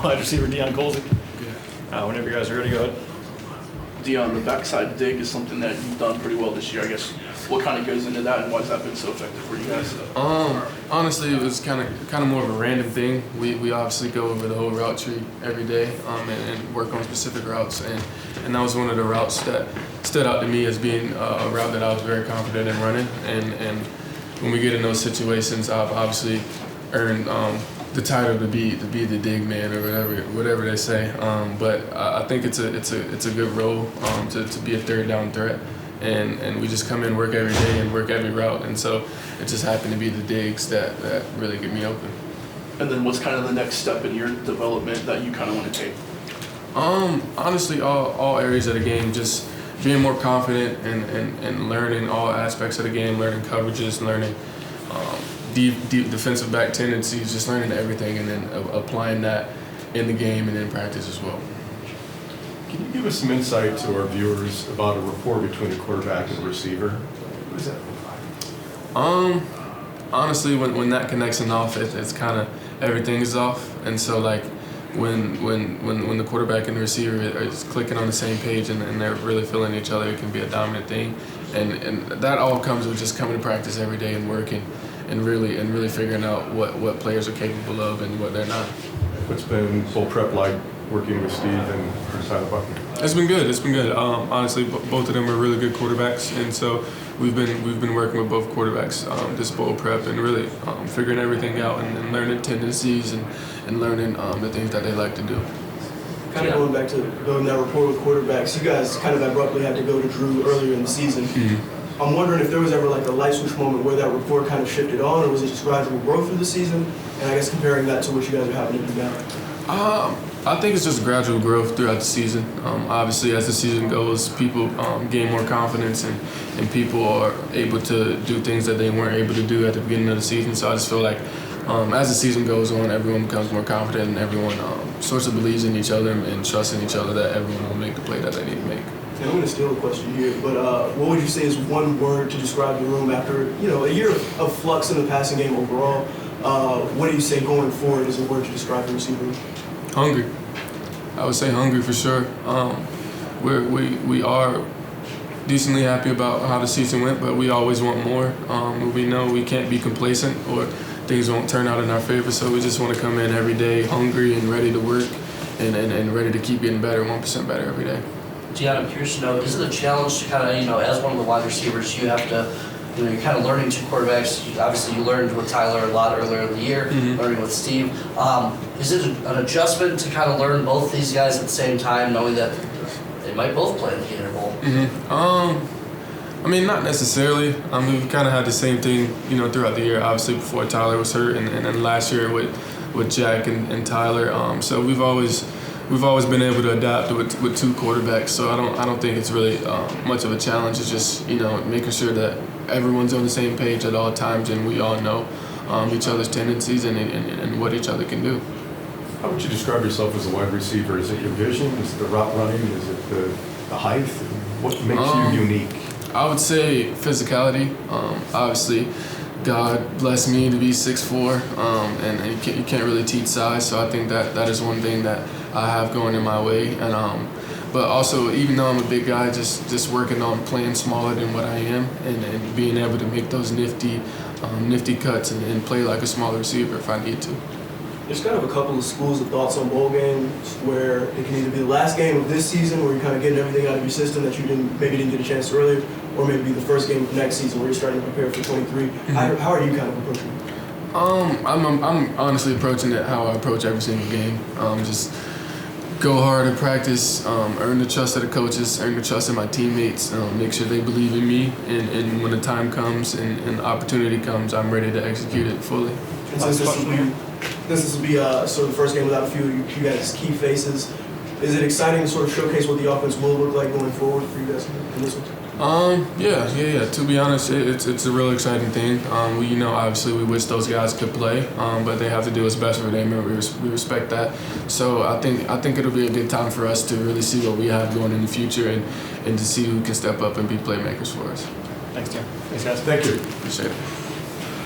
wide receiver Deion Colzie. Whenever you guys are ready, go ahead. Deion, the backside dig is something that you've done pretty well this year. I guess what kind of goes into that, and why has that been so effective for you guys? Honestly, it was kind of more of a random thing. We obviously go over the whole route tree every day and work on specific routes, and that was one of the routes that stood out to me as being a route that I was very confident in running. And when we get in those situations, I've obviously earned the title to be the dig man or whatever they say. But I think it's a good role to be a third down threat. And we just come in, work every day, and work every route. And so it just happened to be the digs that really get me open. And then what's kind of the next step in your development that you kind of want to take? Honestly, all areas of the game, just being more confident and learning all aspects of the game, learning coverages, learning deep defensive back tendencies, just learning everything and then applying that in the game and in practice as well. Can you give us some insight to our viewers about a rapport between a quarterback and a receiver? What does that look like? Honestly, when that connection off, it's kind of everything is off, and so like when the quarterback and the receiver is clicking on the same page and they're really feeling each other, it can be a dominant thing, and that all comes with just coming to practice every day and working, and really figuring out what players are capable of and what they're not. What's been full prep like working with Steve and Tyler Buckner? It's been good. It's been good. Honestly, both of them are really good quarterbacks, and so we've been working with both quarterbacks this bowl prep and really figuring everything out and learning tendencies and learning the things that they like to do. Kind of going back to building that rapport with quarterbacks, you guys kind of abruptly had to go to Drew earlier in the season. Mm-hmm. I'm wondering if there was ever like a light switch moment where that rapport kind of shifted on, or was it just gradual growth through the season? And I guess comparing that to what you guys are having to do now. I think it's just gradual growth throughout the season. Obviously, as the season goes, people gain more confidence and people are able to do things that they weren't able to do at the beginning of the season. So I just feel like as the season goes on, everyone becomes more confident and everyone sort of believes in each other and trusts in each other that everyone will make the play that they need to make. And I'm going to steal a question here, but what would you say is one word to describe the room after a year of flux in the passing game overall? What do you say going forward is a word to describe the receiver? Hungry. I would say hungry for sure. We are decently happy about how the season went, but we always want more. We know we can't be complacent or things won't turn out in our favor, so we just want to come in every day hungry and ready to work and ready to keep getting better, 1% better every day. Deion, I'm curious to know, is it a challenge to kind of, as one of the wide receivers, you have to, you're kind of learning two quarterbacks. Obviously, you learned with Tyler a lot earlier in the year, learning with Steve. Is it an adjustment to kind of learn both these guys at the same time, knowing that they might both play in the Gator Bowl? I mean, not necessarily. We've kind of had the same thing, throughout the year. Obviously, before Tyler was hurt, and then last year with Jack and Tyler. So we've always been able to adapt with two quarterbacks. So I don't think it's really much of a challenge. It's just making sure that everyone's on the same page at all times, and we all know each other's tendencies and what each other can do. How would you describe yourself as a wide receiver? Is it your vision? Is it the route running? Is it the height? What makes you unique? I would say physicality. Obviously, God blessed me to be 6'4", and you can't really teach size. So I think that is one thing that I have going in my way. And but also, even though I'm a big guy, just working on playing smaller than what I am and being able to make those nifty cuts and play like a smaller receiver if I need to. There's kind of a couple of schools of thoughts on bowl games where it can either be the last game of this season where you're kind of getting everything out of your system that you maybe didn't get a chance to earlier, or maybe be the first game of next season where you're starting to prepare for 23. How are you kind of approaching it? I'm honestly approaching it how I approach every single game. Just go hard at practice, earn the trust of the coaches, earn the trust of my teammates, make sure they believe in me, and when the time comes and the opportunity comes, I'm ready to execute it fully. And since this will be sort of the first game without a few of you guys' key faces, is it exciting to sort of showcase what the offense will look like going forward for you guys in this one? Yeah. To be honest, it's a real exciting thing. Obviously we wish those guys could play, but they have to do what's best for them, and we respect that. So I think it'll be a good time for us to really see what we have going in the future and to see who can step up and be playmakers for us. Thanks, Tim. Thanks, guys. Thank you. Appreciate it.